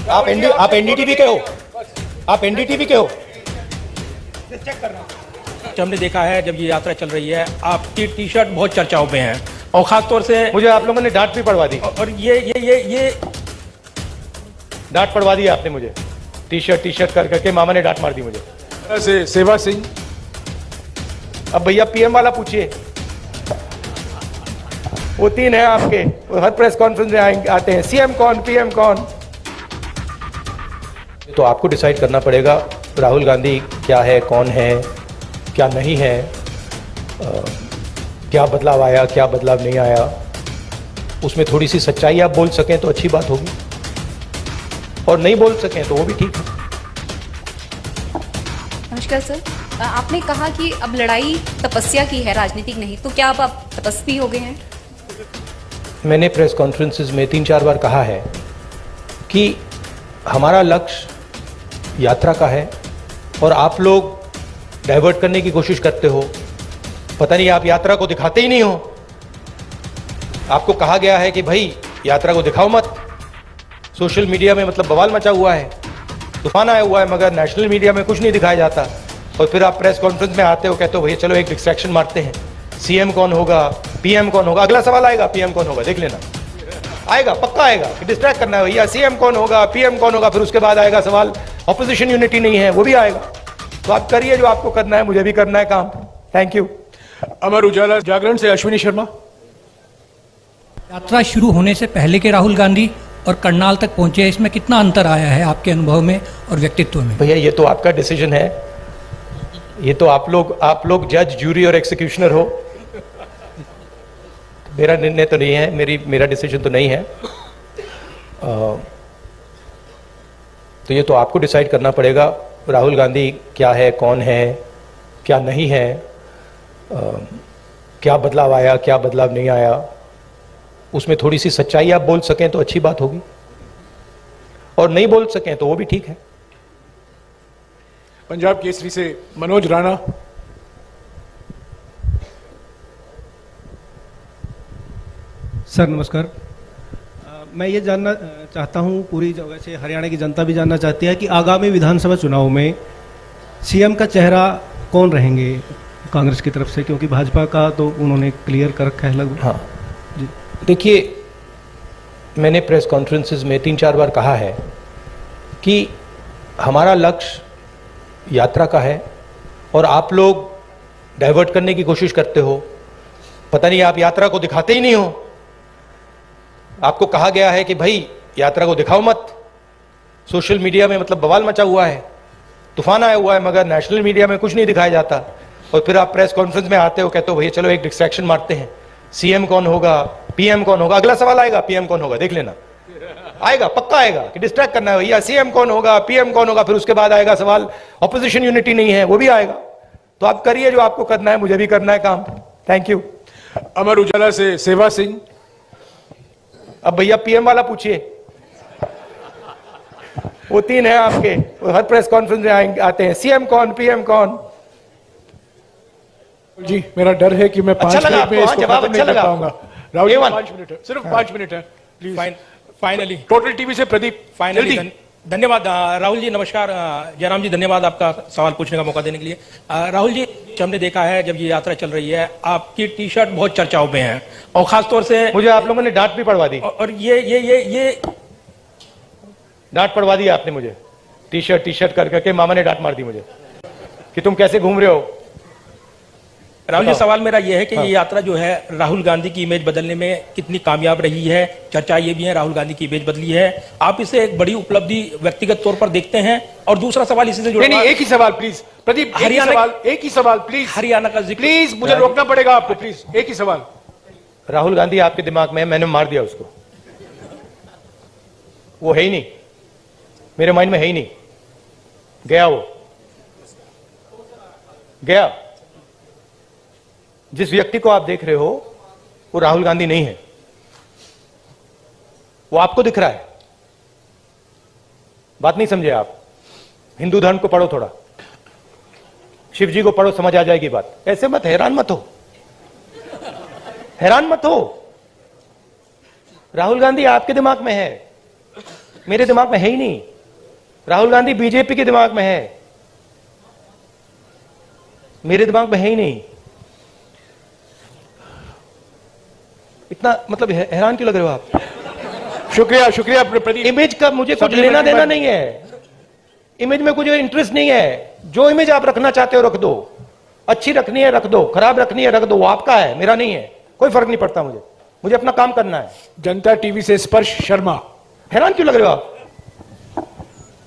आप एनडीटीवी के हो? आप एनडीटीवी के हो? चेक कर रहा हूं। हमने देखा है जब ये यात्रा चल रही है, आपकी टी शर्ट बहुत चर्चाओं में है और खास तौर से मुझे आप लोगों ने डांट भी पड़वा दी और ये डांट पड़वा दी आपने मुझे। टी शर्ट कर करके मामा ने डांट मार दी मुझे। से सेवा सिंह। अब भैया पीएम वाला पूछिए, वो तीन है आपके, वो हर प्रेस कॉन्फ्रेंस में आते हैं, सीएम कौन पीएम कौन। तो आपको डिसाइड करना पड़ेगा राहुल गांधी क्या है, कौन है, क्या नहीं है, क्या बदलाव आया, क्या बदलाव नहीं आया। उसमें थोड़ी सी सच्चाई आप बोल सकें तो अच्छी बात होगी, और नहीं बोल सकें तो वो भी ठीक है। नमस्कार सर, आपने कहा कि अब लड़ाई तपस्या की है, राजनीतिक नहीं, तो क्या अब आप तपस्वी हो गए हैं? मैंने प्रेस कॉन्फ्रेंसेस में 3-4 बार कहा है कि हमारा लक्ष्य यात्रा का है और आप लोग डाइवर्ट करने की कोशिश करते हो। पता नहीं आप यात्रा को दिखाते ही नहीं हो। आपको कहा गया है कि भाई यात्रा को दिखाओ मत। सोशल मीडिया में मतलब बवाल मचा हुआ है, तूफान आया हुआ है, मगर नेशनल मीडिया में कुछ नहीं दिखाया जाता। और फिर आप प्रेस कॉन्फ्रेंस में आते हो, कहते हो भैया चलो एक डिस्ट्रैक्शन मारते हैं, सीएम कौन होगा, पीएम कौन होगा। अगला सवाल आएगा पीएम कौन होगा, देख लेना, आएगा, पक्का आएगा कि डिस्ट्रैक्ट करना है भैया, सीएम कौन होगा, पीएम कौन होगा। फिर उसके बाद आएगा सवाल ऑपोजिशन यूनिटी नहीं है, वो भी आएगा। तो आप करिए जो आपको करना है, मुझे भी करना है काम। Thank you. अमर उजाला जागरण से अश्विनी शर्मा। यात्रा शुरू होने से पहले के राहुल गांधी और करनाल तक पहुंचे, इसमें कितना अंतर आया है आपके अनुभव में और व्यक्तित्व में? भैया ये तो आपका डिसीजन है, ये तो आप लोग जज, जूरी और एक्सिक्यूशनर हो। मेरा निर्णय तो नहीं है, मेरा डिसीजन तो नहीं है। तो ये तो आपको डिसाइड करना पड़ेगा राहुल गांधी क्या है, कौन है, क्या नहीं है, क्या बदलाव आया, क्या बदलाव नहीं आया। उसमें थोड़ी सी सच्चाई आप बोल सकें तो अच्छी बात होगी, और नहीं बोल सकें तो वो भी ठीक है। पंजाब केसरी से मनोज राणा। सर नमस्कार, मैं ये जानना चाहता हूँ, पूरी जगह से हरियाणा की जनता भी जानना चाहती है कि आगामी विधानसभा चुनाव में सीएम का चेहरा कौन रहेंगे कांग्रेस की तरफ से, क्योंकि भाजपा का तो उन्होंने क्लियर कर रखा है लगभग। हाँ जी, देखिए मैंने प्रेस कॉन्फ्रेंसेस में 3-4 बार कहा है कि हमारा लक्ष्य यात्रा का है और आप लोग डाइवर्ट करने की कोशिश करते हो। पता नहीं आप यात्रा को दिखाते ही नहीं हो। आपको कहा गया है कि भाई यात्रा को दिखाओ मत। सोशल मीडिया में मतलब बवाल मचा हुआ है, तूफान आया हुआ है, मगर नेशनल मीडिया में कुछ नहीं दिखाया जाता। और फिर आप प्रेस कॉन्फ्रेंस में आते हो, कहते हो भैया चलो एक डिस्ट्रैक्शन मारते हैं, सीएम कौन होगा, पीएम कौन होगा। अगला सवाल आएगा पीएम कौन होगा, देख लेना, आएगा, पक्का आएगा कि डिस्ट्रैक्ट करना है भैया, सीएम कौन होगा, पीएम कौन होगा। फिर उसके बाद आएगा सवाल ऑपोजिशन यूनिटी नहीं है, वो भी आएगा। तो आप करिए जो आपको करना है, मुझे भी करना है काम। Thank you. अमर उजाला से सेवा सिंह। अब भैया पीएम वाला पूछिए, वो तीन है आपके, वो हर प्रेस कॉन्फ्रेंस में आते हैं, सीएम कौन पीएम कौन। जी मेरा डर है कि मैं 5 अच्छा लगा मिनट में आपको? इसको जवाब खत्म अच्छा नहीं कर लगा पाऊंगा। आपको? राहुल जी A1 5 मिनट है, सिर्फ 5 मिनट है प्लीज। फाइनली टोटल टीवी से प्रदीप फाइनली जल्दी। धन्यवाद राहुल जी। नमस्कार जयराम जी, धन्यवाद आपका सवाल पूछने का मौका देने के लिए। राहुल जी, हमने देखा है जब ये यात्रा चल रही है, आपकी टी शर्ट बहुत चर्चाओं में है और खास तौर से मुझे आप लोगों ने डांट भी पड़वा दी और ये डांट पड़वा दी आपने मुझे। टी शर्ट कर करके मामा ने डांट मार दी मुझे कि तुम कैसे घूम रहे हो। राहुल जी, सवाल मेरा यह है कि हाँ। ये यात्रा जो है राहुल गांधी की इमेज बदलने में कितनी कामयाब रही है? चर्चा ये भी है राहुल गांधी की इमेज बदली है, आप इसे एक बड़ी उपलब्धि व्यक्तिगत तौर पर देखते हैं? और दूसरा सवाल इसी से जुड़ा, नहीं, एक ही सवाल प्लीज प्रदीप, एक ही सवाल प्लीज। हरियाणा का जिक्र, प्लीज मुझे रोकना पड़ेगा आपको, प्लीज एक ही सवाल। राहुल गांधी आपके दिमाग में है, मैंने मार दिया उसको, वो है ही नहीं मेरे माइंड में, है ही नहीं, गया, वो गया। जिस व्यक्ति को आप देख रहे हो वो राहुल गांधी नहीं है, वो आपको दिख रहा है। बात नहीं समझे आप? हिंदू धर्म को पढ़ो थोड़ा, शिव जी को पढ़ो, समझ आ जाएगी बात। ऐसे मत, हैरान मत हो, हैरान मत हो। राहुल गांधी आपके दिमाग में है, मेरे दिमाग में है ही नहीं। राहुल गांधी बीजेपी के दिमाग में है, मेरे दिमाग में है ही नहीं। इतना मतलब हैरान क्यों लग रहे हो आप? शुक्रिया शुक्रिया प्रदीप। इमेज का मुझे कुछ लेना देना नहीं है, इमेज में कुछ इंटरेस्ट नहीं है। जो इमेज आप रखना चाहते हो रख दो, अच्छी रखनी है रख दो, खराब रखनी है रख दो, वो आपका है मेरा नहीं है, कोई फर्क नहीं पड़ता मुझे, मुझे अपना काम करना है। जनता टीवी से स्पर्श शर्मा। हैरान क्यों लग रहे हो आप?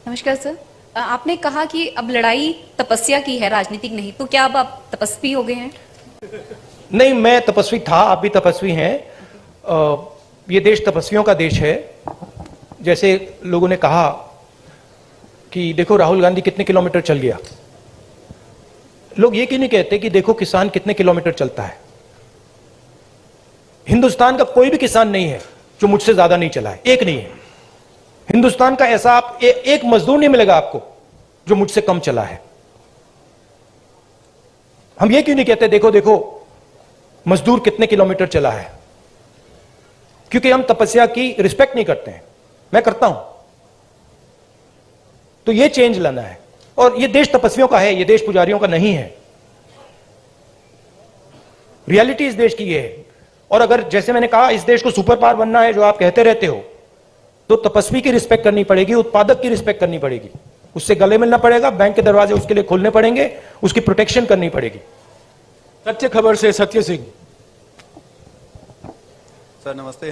नमस्कार सर, आपने कहा कि अब लड़ाई तपस्या की है, राजनीतिक नहीं, तो क्या अब आप तपस्वी हो गए हैं? नहीं, मैं तपस्वी था, आप भी तपस्वी हैं। ये देश तपस्वियों का देश है। जैसे लोगों ने कहा कि देखो राहुल गांधी कितने किलोमीटर चल गया, लोग ये क्यों नहीं कहते कि देखो किसान कितने किलोमीटर चलता है? हिंदुस्तान का कोई भी किसान नहीं है जो मुझसे ज्यादा नहीं चला है, एक नहीं है। हिंदुस्तान का ऐसा आप एक मजदूर नहीं मिलेगा आपको जो मुझसे कम चला है। हम ये क्यों नहीं कहते देखो देखो मजदूर कितने किलोमीटर चला है? क्योंकि हम तपस्या की रिस्पेक्ट नहीं करते हैं, मैं करता हूं। तो ये चेंज लाना है, और ये देश तपस्वियों का है, ये देश पुजारियों का नहीं है। रियलिटी इस देश की ये है। और अगर जैसे मैंने कहा इस देश को सुपर पावर बनना है जो आप कहते रहते हो, तो तपस्वी की रिस्पेक्ट करनी पड़ेगी, उत्पादक की रिस्पेक्ट करनी पड़ेगी, उससे गले मिलना पड़ेगा, बैंक के दरवाजे उसके लिए खोलने पड़ेंगे, उसकी प्रोटेक्शन करनी पड़ेगी। सत्य खबर से सत्य सिंह। सर नमस्ते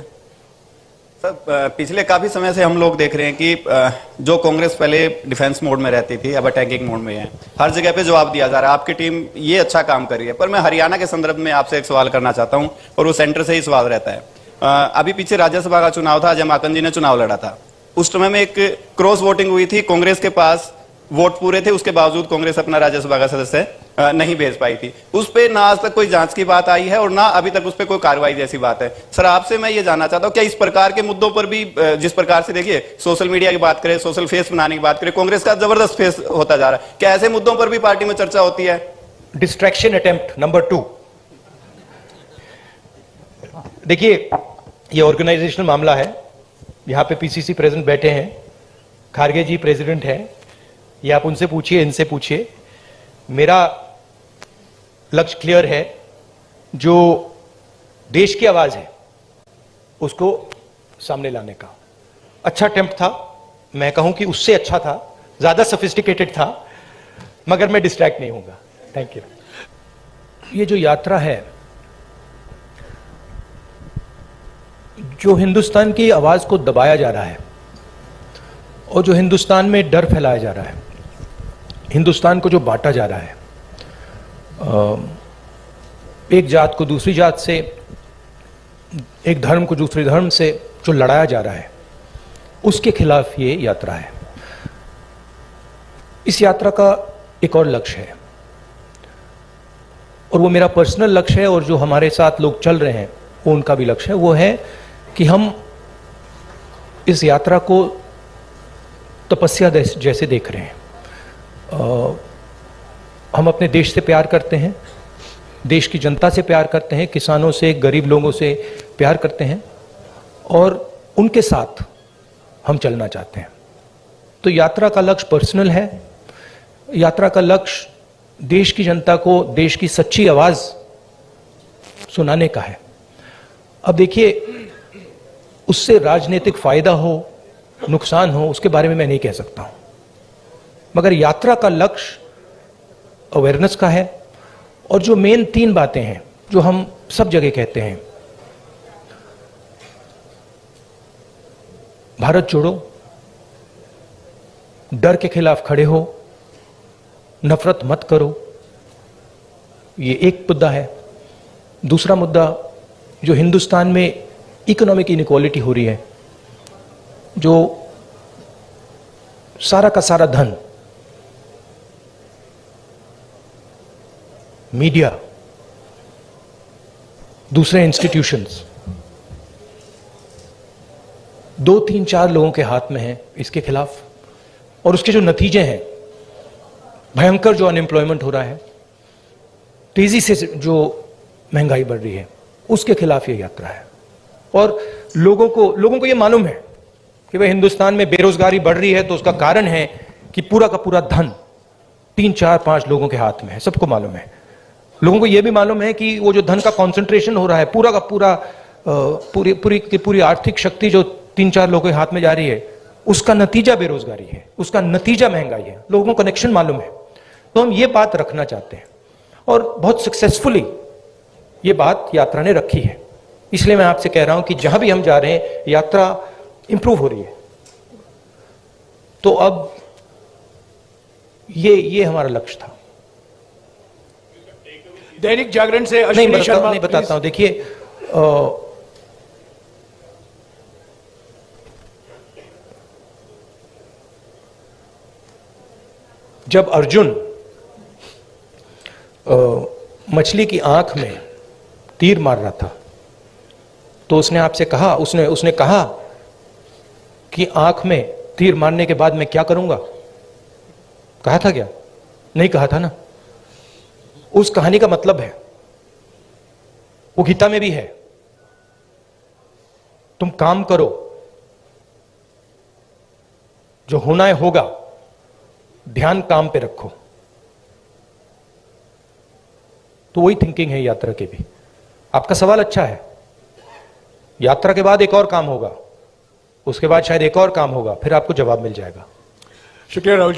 सर। पिछले काफी समय से हम लोग देख रहे हैं कि जो कांग्रेस पहले डिफेंस मोड में रहती थी अब अटैकिंग मोड में है। हर जगह पे जवाब दिया जा रहा है, आपकी टीम ये अच्छा काम कर रही है। पर मैं हरियाणा के संदर्भ में आपसे एक सवाल करना चाहता हूं, और वो सेंटर से ही सवाल रहता है। अभी पीछे राज्यसभा का चुनाव था, अजय माकन जी ने चुनाव लड़ा था। उस समय में एक क्रॉस वोटिंग हुई थी, कांग्रेस के पास वोट पूरे थे, उसके बावजूद कांग्रेस अपना राज्यसभा का सदस्य नहीं भेज पाई थी। उस पे ना आज तक कोई जांच की बात आई है और ना अभी तक उस पे कोई कार्रवाई जैसी बात है। सर आपसे मैं ये जानना चाहता हूं, क्या इस प्रकार के मुद्दों पर भी, जिस प्रकार से देखिए सोशल मीडिया की बात करें, सोशल फेस बनाने की बात करें, कांग्रेस का जबरदस्त फेस होता जा रहा है, क्या ऐसे मुद्दों पर भी पार्टी में चर्चा होती है? Distraction attempt number 2। देखिए ये ऑर्गेनाइजेशनल मामला है, यहां पे पीसीसी प्रेसिडेंट बैठे हैं, खारगे जी प्रेसिडेंट हैं, ये आप उनसे पूछिए, इनसे पूछिए। मेरा लक्ष्य क्लियर है, जो देश की आवाज है उसको सामने लाने का। अच्छा अटेम्प्ट था, मैं कहूं कि उससे अच्छा था, ज्यादा सोफिस्टिकेटेड था, मगर मैं डिस्ट्रैक्ट नहीं होऊंगा। Thank you. ये जो यात्रा है, जो हिंदुस्तान की आवाज को दबाया जा रहा है और जो हिंदुस्तान में डर फैलाया जा रहा है, हिंदुस्तान को जो बांटा जा रहा है, एक जात को दूसरी जात से, एक धर्म को दूसरे धर्म से जो लड़ाया जा रहा है, उसके खिलाफ ये यात्रा है। इस यात्रा का एक और लक्ष्य है, और वो मेरा पर्सनल लक्ष्य है, और जो हमारे साथ लोग चल रहे हैं वो उनका भी लक्ष्य है। वो है कि हम इस यात्रा को तपस्या जैसे देख रहे हैं। हम अपने देश से प्यार करते हैं, देश की जनता से प्यार करते हैं, किसानों से, गरीब लोगों से प्यार करते हैं, और उनके साथ हम चलना चाहते हैं। तो यात्रा का लक्ष्य पर्सनल है, यात्रा का लक्ष्य देश की जनता को देश की सच्ची आवाज सुनाने का है। अब देखिए, उससे राजनीतिक फायदा हो, नुकसान हो, उसके बारे में मैं नहीं कह सकता हूं, मगर यात्रा का लक्ष्य अवेयरनेस का है। और जो मेन 3 बातें हैं जो हम सब जगह कहते हैं, भारत जोड़ो, डर के खिलाफ खड़े हो, नफरत मत करो, ये एक मुद्दा है। दूसरा मुद्दा, जो हिंदुस्तान में इकोनॉमिक इनइक्वालिटी हो रही है, जो सारा का सारा धन मीडिया, दूसरे इंस्टीट्यूशंस, 2, 3, 4 लोगों के हाथ में है, इसके खिलाफ। और उसके जो नतीजे हैं, भयंकर जो अनएम्प्लॉयमेंट हो रहा है, तेजी से जो महंगाई बढ़ रही है, उसके खिलाफ ये यात्रा है। और लोगों को ये मालूम है कि भाई हिंदुस्तान में बेरोजगारी बढ़ रही है तो उसका कारण है कि पूरा का पूरा धन 3, 4, 5 लोगों के हाथ में है, सबको मालूम है। लोगों को यह भी मालूम है कि वो जो धन का कंसंट्रेशन हो रहा है, पूरा का पूरा पूरी पूरी की पूरी आर्थिक शक्ति जो 3, 4 लोगों के हाथ में जा रही है, उसका नतीजा बेरोजगारी है, उसका नतीजा महंगाई है। लोगों को कनेक्शन मालूम है। तो हम ये बात रखना चाहते हैं और बहुत सक्सेसफुली ये बात यात्रा ने रखी है। इसलिए मैं आपसे कह रहा हूं कि जहां भी हम जा रहे हैं यात्रा इंप्रूव हो रही है। तो अब ये हमारा लक्ष्य था। दैनिक जागरण से नहीं अश्विनी शर्मा, नहीं बताता हूं। देखिए, जब अर्जुन मछली की आंख में तीर मार रहा था तो उसने आपसे कहा, उसने कहा कि आंख में तीर मारने के बाद मैं क्या करूंगा? कहा था क्या? नहीं कहा था ना। उस कहानी का मतलब है, वो गीता में भी है, तुम काम करो, जो होना है होगा, ध्यान काम पे रखो। तो वही थिंकिंग है यात्रा की भी। आपका सवाल अच्छा है। यात्रा के बाद एक और काम होगा, उसके बाद शायद एक और काम होगा, फिर आपको जवाब मिल जाएगा। शुक्रिया राहुल जी।